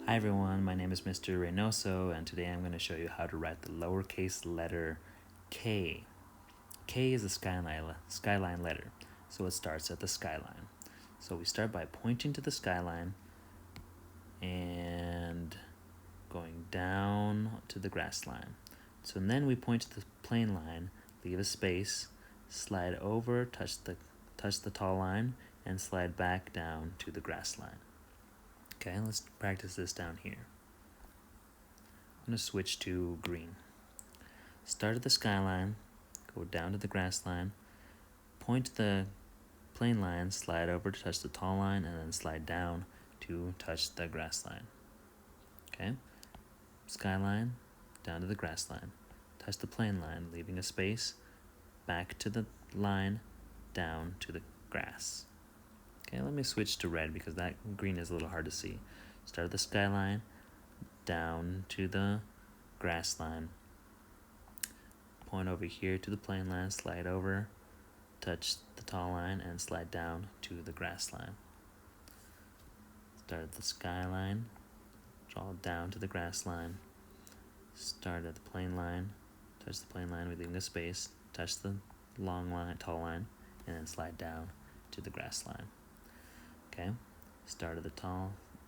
Hi everyone, my name is Mr. Reynoso, and today I'm going to show you how to write the lowercase letter K. K is a skyline letter, so it starts at the skyline. So we start by pointing to the skyline and going down to the grass line. So then we point to the plane line, leave a space, slide over, touch the tall line, and slide back down to the grass line. Okay, let's practice this down here. I'm going to switch to green. Start at the skyline, go down to the grass line, point to the plane line, slide over to touch the tall line, and then slide down to touch the grass line. Okay, skyline, down to the grass line, touch the plane line, leaving a space, back to the line, down to the grass. Okay, let me switch to red because that green is a little hard to see. Start at the skyline, down to the grass line, point over here to the plane line, slide over, touch the tall line, and slide down to the grass line. Start at the skyline, draw down to the grass line, start at the plane line, touch the plane line, leaving a space, touch the tall line, and then slide down to the grass line. Okay, start at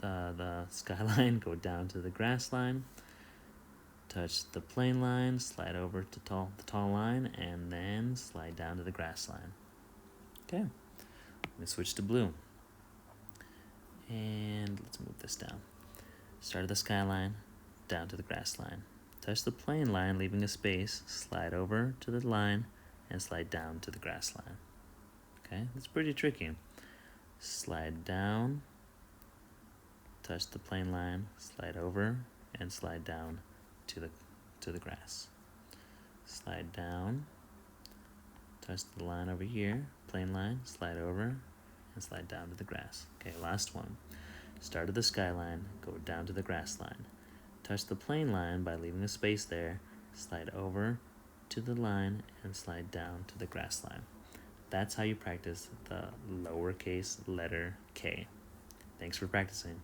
the skyline, go down to the grass line, touch the plane line, slide over to the tall line, and then slide down to the grass line. Okay, let me switch to blue. And let's move this down. Start at the skyline, down to the grass line. Touch the plane line, leaving a space, slide over to the line, and slide down to the grass line. Okay, that's pretty tricky. Slide down, touch the plane line, slide over, and slide down to the grass. Slide down, touch the line over here, plane line, slide over, and slide down to the grass. Okay, last one. Start at the skyline, go down to the grass line. Touch the plane line by leaving a space there, slide over to the line, and slide down to the grass line. That's how you practice the lowercase letter K. Thanks for practicing.